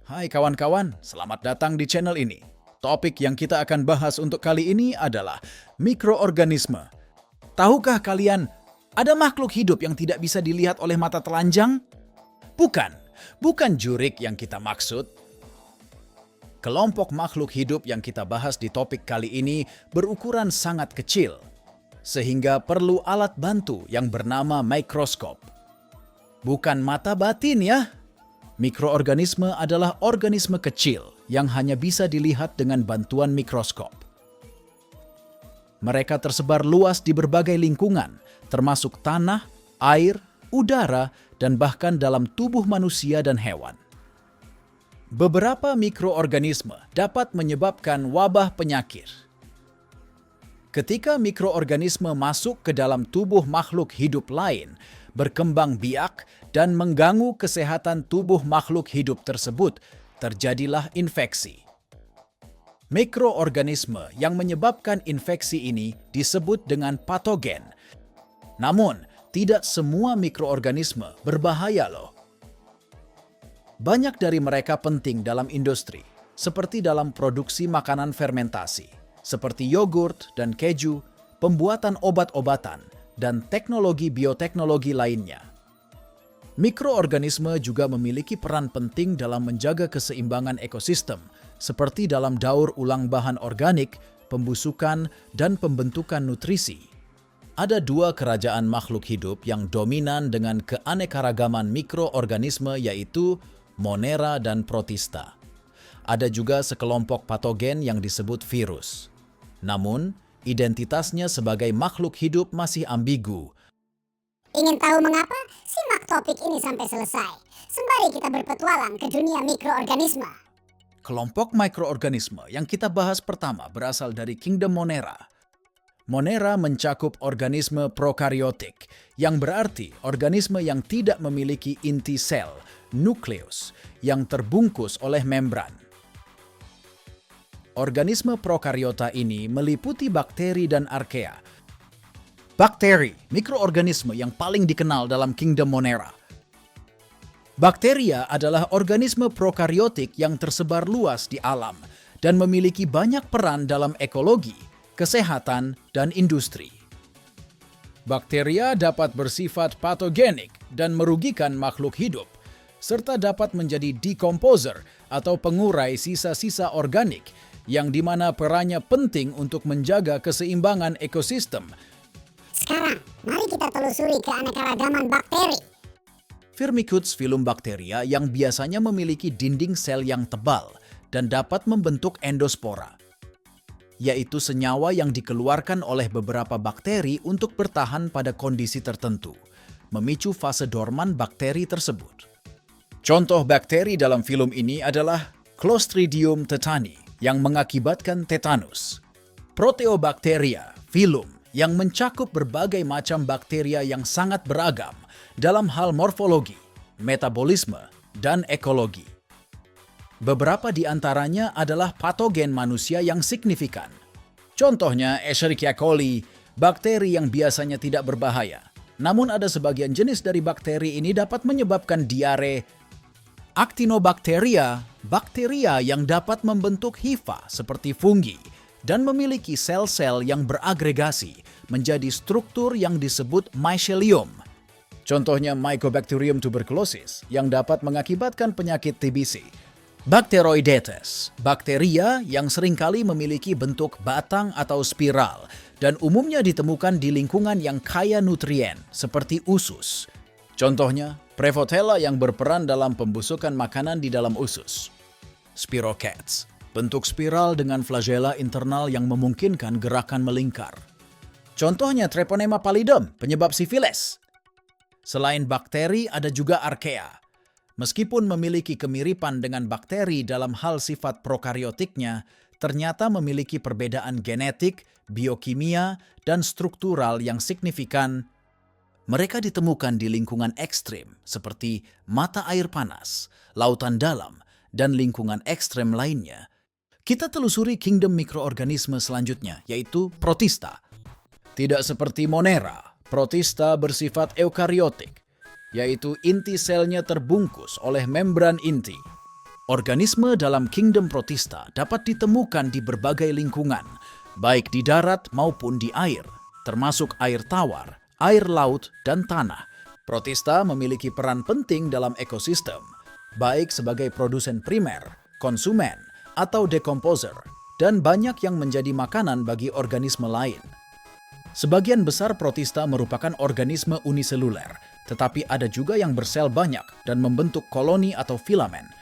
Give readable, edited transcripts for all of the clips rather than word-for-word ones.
Hai kawan-kawan, selamat datang di channel ini. Topik yang kita akan bahas untuk kali ini adalah mikroorganisme. Tahukah kalian, ada makhluk hidup yang tidak bisa dilihat oleh mata telanjang? Bukan jurik yang kita maksud. Kelompok makhluk hidup yang kita bahas di topik kali ini berukuran sangat kecil, sehingga perlu alat bantu yang bernama mikroskop. Bukan mata batin ya. Mikroorganisme adalah organisme kecil yang hanya bisa dilihat dengan bantuan mikroskop. Mereka tersebar luas di berbagai lingkungan, termasuk tanah, air, udara, dan bahkan dalam tubuh manusia dan hewan. Beberapa mikroorganisme dapat menyebabkan wabah penyakit. Ketika mikroorganisme masuk ke dalam tubuh makhluk hidup lain, berkembang biak dan mengganggu kesehatan tubuh makhluk hidup tersebut, terjadilah infeksi. Mikroorganisme yang menyebabkan infeksi ini disebut dengan patogen. Namun, tidak semua mikroorganisme berbahaya loh. Banyak dari mereka penting dalam industri, seperti dalam produksi makanan fermentasi, seperti yogurt dan keju, pembuatan obat-obatan, dan teknologi bioteknologi lainnya. Mikroorganisme juga memiliki peran penting dalam menjaga keseimbangan ekosistem, seperti dalam daur ulang bahan organik, pembusukan, dan pembentukan nutrisi. Ada dua kerajaan makhluk hidup yang dominan dengan keanekaragaman mikroorganisme, yaitu Monera dan Protista. Ada juga sekelompok patogen yang disebut virus. Namun, identitasnya sebagai makhluk hidup masih ambigu. Ingin tahu mengapa? Simak topik ini sampai selesai. Sembari kita berpetualang ke dunia mikroorganisme. Kelompok mikroorganisme yang kita bahas pertama berasal dari Kingdom Monera. Monera mencakup organisme prokaryotik, yang berarti organisme yang tidak memiliki inti sel, nukleus, yang terbungkus oleh membran. Organisme prokariota ini meliputi bakteri dan archaea. Bakteri, mikroorganisme yang paling dikenal dalam Kingdom Monera. Bakteria adalah organisme prokaryotik yang tersebar luas di alam dan memiliki banyak peran dalam ekologi, kesehatan, dan industri. Bakteria dapat bersifat patogenik dan merugikan makhluk hidup, serta dapat menjadi decomposer atau pengurai sisa-sisa organik yang dimana perannya penting untuk menjaga keseimbangan ekosistem. Sekarang, mari kita telusuri keanekaragaman bakteri. Firmicutes filum bakteria yang biasanya memiliki dinding sel yang tebal dan dapat membentuk endospora, yaitu senyawa yang dikeluarkan oleh beberapa bakteri untuk bertahan pada kondisi tertentu, memicu fase dorman bakteri tersebut. Contoh bakteri dalam filum ini adalah Clostridium tetani yang mengakibatkan tetanus, Proteobacteria filum yang mencakup berbagai macam bakteria yang sangat beragam dalam hal morfologi, metabolisme, dan ekologi. Beberapa di antaranya adalah patogen manusia yang signifikan. Contohnya Escherichia coli, bakteri yang biasanya tidak berbahaya. Namun ada sebagian jenis dari bakteri ini dapat menyebabkan diare. Actinobacteria, bakteria yang dapat membentuk hifa seperti fungi dan memiliki sel-sel yang beragregasi menjadi struktur yang disebut mycelium. Contohnya Mycobacterium tuberculosis yang dapat mengakibatkan penyakit TBC. Bacteroidetes, bakteria yang seringkali memiliki bentuk batang atau spiral dan umumnya ditemukan di lingkungan yang kaya nutrien seperti usus. Contohnya Prevotella yang berperan dalam pembusukan makanan di dalam usus. Spirochaets, bentuk spiral dengan flagella internal yang memungkinkan gerakan melingkar. Contohnya Treponema pallidum, penyebab sifilis. Selain bakteri, ada juga archaea. Meskipun memiliki kemiripan dengan bakteri dalam hal sifat prokaryotiknya, ternyata memiliki perbedaan genetik, biokimia, dan struktural yang signifikan. Mereka ditemukan di lingkungan ekstrim seperti mata air panas, lautan dalam, dan lingkungan ekstrem lainnya. Kita telusuri kingdom mikroorganisme selanjutnya, yaitu Protista. Tidak seperti Monera, Protista bersifat eukariotik, yaitu inti selnya terbungkus oleh membran inti. Organisme dalam kingdom Protista dapat ditemukan di berbagai lingkungan, baik di darat maupun di air, termasuk air tawar, air laut, dan tanah. Protista memiliki peran penting dalam ekosistem, baik sebagai produsen primer, konsumen, atau decomposer, dan banyak yang menjadi makanan bagi organisme lain. Sebagian besar protista merupakan organisme uniseluler, tetapi ada juga yang bersel banyak dan membentuk koloni atau filamen.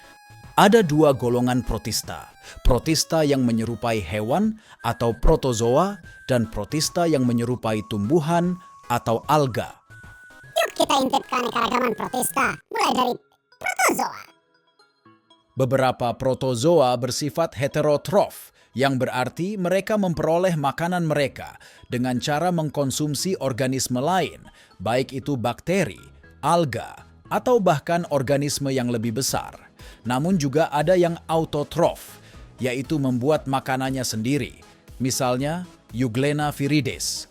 Ada dua golongan protista, protista yang menyerupai hewan atau protozoa dan protista yang menyerupai tumbuhan atau alga. Yuk kita intip keanekaragaman protista, mulai dari protozoa. Beberapa protozoa bersifat heterotrof, yang berarti mereka memperoleh makanan mereka dengan cara mengkonsumsi organisme lain, baik itu bakteri, alga, atau bahkan organisme yang lebih besar. Namun juga ada yang autotrof, yaitu membuat makanannya sendiri, misalnya Euglena viridis.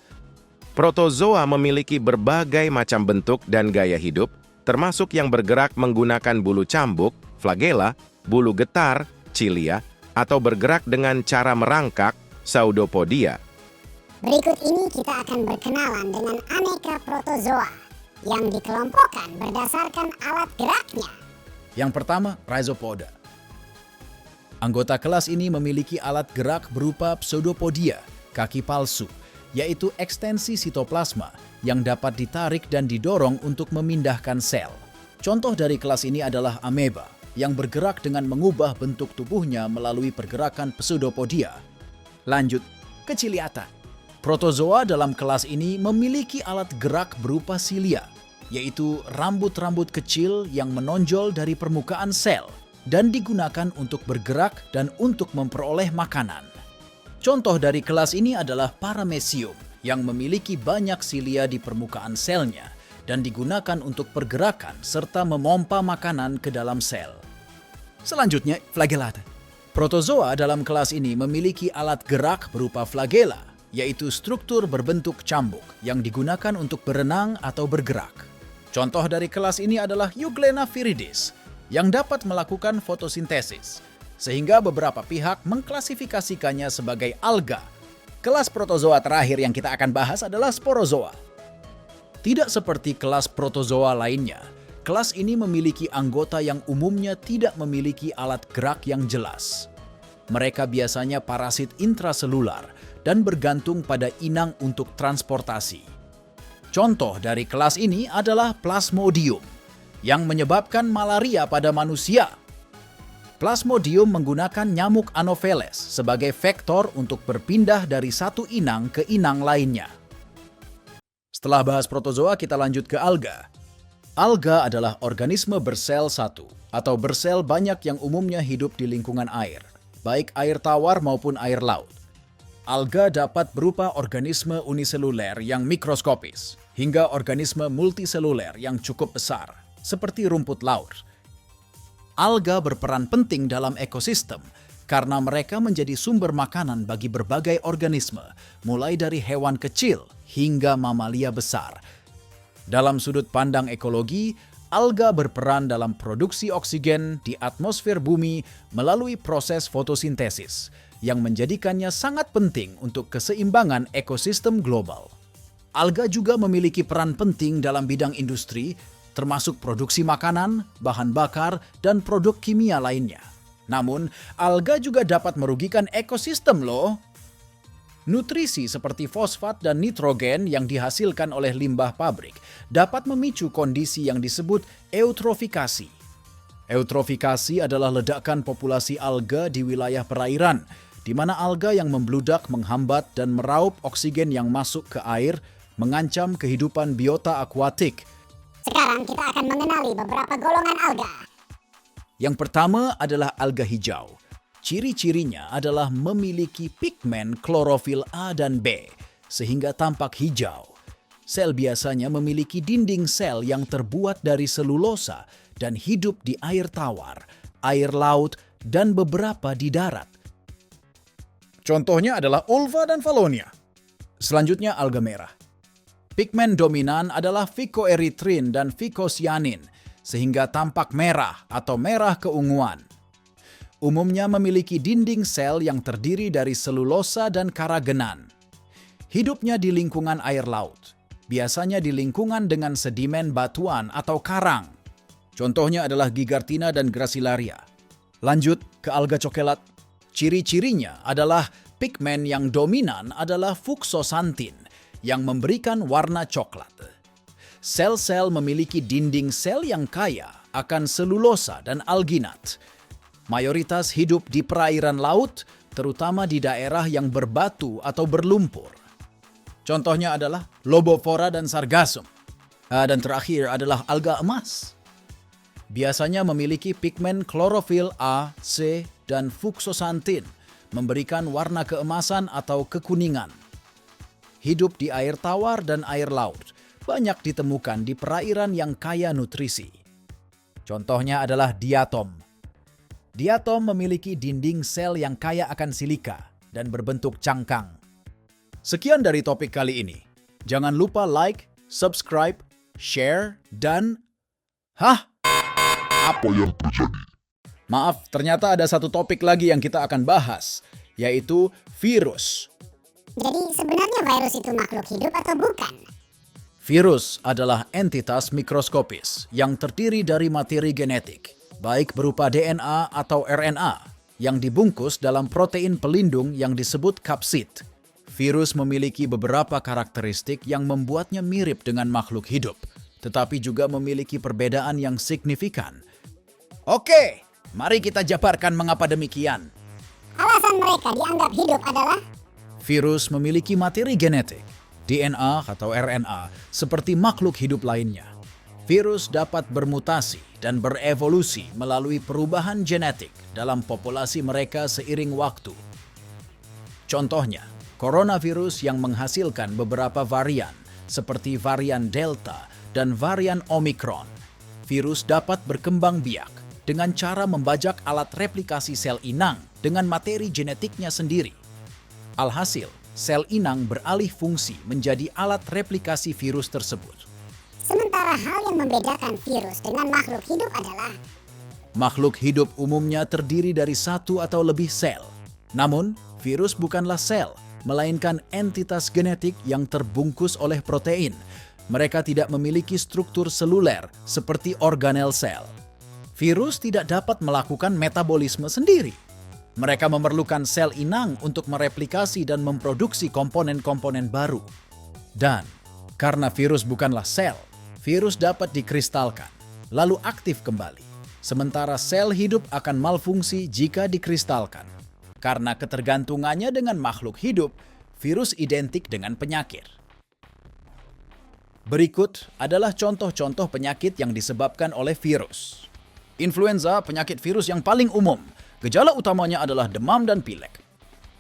Protozoa memiliki berbagai macam bentuk dan gaya hidup, termasuk yang bergerak menggunakan bulu cambuk, flagela, bulu getar, cilia, atau bergerak dengan cara merangkak, pseudopodia. Berikut ini kita akan berkenalan dengan aneka protozoa yang dikelompokkan berdasarkan alat geraknya. Yang pertama, Rhizopoda. Anggota kelas ini memiliki alat gerak berupa pseudopodia, kaki palsu, yaitu ekstensi sitoplasma yang dapat ditarik dan didorong untuk memindahkan sel. Contoh dari kelas ini adalah ameba, yang bergerak dengan mengubah bentuk tubuhnya melalui pergerakan pseudopodia. Lanjut ke ciliata. Protozoa dalam kelas ini memiliki alat gerak berupa silia, yaitu rambut-rambut kecil yang menonjol dari permukaan sel dan digunakan untuk bergerak dan untuk memperoleh makanan. Contoh dari kelas ini adalah Paramecium yang memiliki banyak silia di permukaan selnya dan digunakan untuk pergerakan serta memompa makanan ke dalam sel. Selanjutnya, Flagellata. Protozoa dalam kelas ini memiliki alat gerak berupa flagela, yaitu struktur berbentuk cambuk yang digunakan untuk berenang atau bergerak. Contoh dari kelas ini adalah Euglena viridis yang dapat melakukan fotosintesis, sehingga beberapa pihak mengklasifikasikannya sebagai alga. Kelas protozoa terakhir yang kita akan bahas adalah sporozoa. Tidak seperti kelas protozoa lainnya, kelas ini memiliki anggota yang umumnya tidak memiliki alat gerak yang jelas. Mereka biasanya parasit intraselular dan bergantung pada inang untuk transportasi. Contoh dari kelas ini adalah Plasmodium, yang menyebabkan malaria pada manusia. Plasmodium menggunakan nyamuk Anopheles sebagai vektor untuk berpindah dari satu inang ke inang lainnya. Setelah bahas protozoa, kita lanjut ke alga. Alga adalah organisme bersel satu atau bersel banyak yang umumnya hidup di lingkungan air, baik air tawar maupun air laut. Alga dapat berupa organisme uniseluler yang mikroskopis, hingga organisme multiseluler yang cukup besar, seperti rumput laut. Alga berperan penting dalam ekosistem karena mereka menjadi sumber makanan bagi berbagai organisme, mulai dari hewan kecil hingga mamalia besar. Dalam sudut pandang ekologi, alga berperan dalam produksi oksigen di atmosfer bumi melalui proses fotosintesis, yang menjadikannya sangat penting untuk keseimbangan ekosistem global. Alga juga memiliki peran penting dalam bidang industri, termasuk produksi makanan, bahan bakar, dan produk kimia lainnya. Namun, alga juga dapat merugikan ekosistem loh. Nutrisi seperti fosfat dan nitrogen yang dihasilkan oleh limbah pabrik dapat memicu kondisi yang disebut eutrofikasi. Eutrofikasi adalah ledakan populasi alga di wilayah perairan, di mana alga yang membludak menghambat dan meraup oksigen yang masuk ke air, mengancam kehidupan biota akuatik. Sekarang kita akan mengenali beberapa golongan alga. Yang pertama adalah alga hijau. Ciri-cirinya adalah memiliki pigmen klorofil A dan B, sehingga tampak hijau. Sel biasanya memiliki dinding sel yang terbuat dari selulosa dan hidup di air tawar, air laut, dan beberapa di darat. Contohnya adalah Ulva dan Valonia. Selanjutnya alga merah. Pigmen dominan adalah phycoerythrin dan phycocyanin, sehingga tampak merah atau merah keunguan. umumnya memiliki dinding sel yang terdiri dari selulosa dan karagenan. Hidupnya di lingkungan air laut, biasanya di lingkungan dengan sedimen batuan atau karang. Contohnya adalah Gigartina dan Gracilaria. Lanjut ke alga cokelat. Ciri-cirinya adalah pigmen yang dominan adalah fuksosantin yang memberikan warna coklat. Sel-sel memiliki dinding sel yang kaya akan selulosa dan alginat. Mayoritas hidup di perairan laut, terutama di daerah yang berbatu atau berlumpur. Contohnya adalah Lobophora dan Sargassum. Dan terakhir adalah alga emas. Biasanya memiliki pigmen klorofil A, C, dan fuksosantin, memberikan warna keemasan atau kekuningan. Hidup di air tawar dan air laut, banyak ditemukan di perairan yang kaya nutrisi. Contohnya adalah diatom. Diatom memiliki dinding sel yang kaya akan silika dan berbentuk cangkang. Sekian dari topik kali ini. Jangan lupa like, subscribe, share, dan... Apa yang terjadi? Maaf, ternyata ada satu topik lagi yang kita akan bahas, yaitu virus. Jadi sebenarnya virus itu makhluk hidup atau bukan? Virus adalah entitas mikroskopis yang terdiri dari materi genetik, baik berupa DNA atau RNA, yang dibungkus dalam protein pelindung yang disebut kapsid. Virus memiliki beberapa karakteristik yang membuatnya mirip dengan makhluk hidup, tetapi juga memiliki perbedaan yang signifikan. Oke, mari kita jabarkan mengapa demikian. Alasan mereka dianggap hidup adalah Virus memiliki materi genetik, DNA atau RNA, seperti makhluk hidup lainnya. Virus dapat bermutasi dan berevolusi melalui perubahan genetik dalam populasi mereka seiring waktu. Contohnya, coronavirus yang menghasilkan beberapa varian, seperti varian Delta dan varian Omicron. Virus dapat berkembang biak dengan cara membajak alat replikasi sel inang dengan materi genetiknya sendiri. Alhasil, sel inang beralih fungsi menjadi alat replikasi virus tersebut. sementara hal yang membedakan virus dengan makhluk hidup adalah Makhluk hidup umumnya terdiri dari satu atau lebih sel. Namun, virus bukanlah sel, melainkan entitas genetik yang terbungkus oleh protein. Mereka tidak memiliki struktur seluler seperti organel sel. Virus tidak dapat melakukan metabolisme sendiri. Mereka memerlukan sel inang untuk mereplikasi dan memproduksi komponen-komponen baru. Dan, karena virus bukanlah sel, virus dapat dikristalkan, lalu aktif kembali. Sementara sel hidup akan malfungsi jika dikristalkan. Karena ketergantungannya dengan makhluk hidup, virus identik dengan penyakit. Berikut adalah contoh-contoh penyakit yang disebabkan oleh virus. Influenza, penyakit virus yang paling umum. Gejala utamanya adalah demam dan pilek.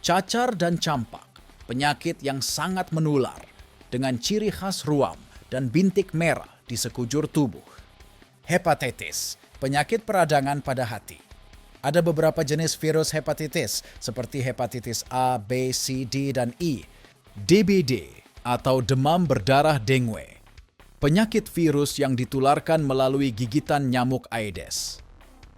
Cacar dan campak, penyakit yang sangat menular, dengan ciri khas ruam dan bintik merah di sekujur tubuh. Hepatitis, penyakit peradangan pada hati. Ada beberapa jenis virus hepatitis, seperti hepatitis A, B, C, D, dan E. DBD, atau demam berdarah dengue. Penyakit virus yang ditularkan melalui gigitan nyamuk Aedes.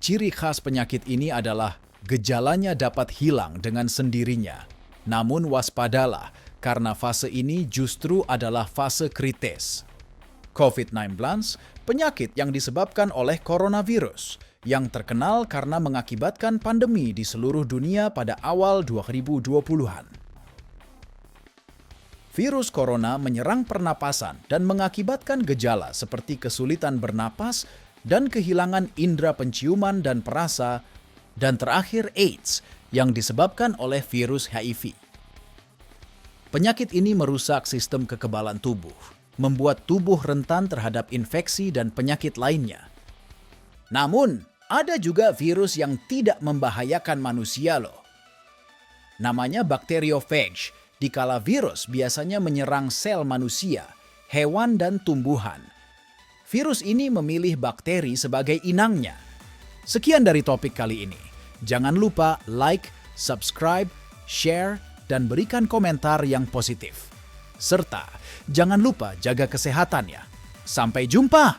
Ciri khas penyakit ini adalah gejalanya dapat hilang dengan sendirinya. Namun waspadalah, karena fase ini justru adalah fase kritis. COVID-19, penyakit yang disebabkan oleh coronavirus, yang terkenal karena mengakibatkan pandemi di seluruh dunia pada awal 2020-an. Virus corona menyerang pernapasan dan mengakibatkan gejala seperti kesulitan bernapas dan kehilangan indera penciuman dan perasa, dan terakhir AIDS yang disebabkan oleh virus HIV. Penyakit ini merusak sistem kekebalan tubuh, membuat tubuh rentan terhadap infeksi dan penyakit lainnya. Namun, ada juga virus yang tidak membahayakan manusia loh. Namanya bakteriophage. Dikala virus biasanya menyerang sel manusia, hewan, dan tumbuhan. Virus ini memilih bakteri sebagai inangnya. Sekian dari topik kali ini. Jangan lupa like, subscribe, share, dan berikan komentar yang positif. Serta jangan lupa jaga kesehatannya. Sampai jumpa!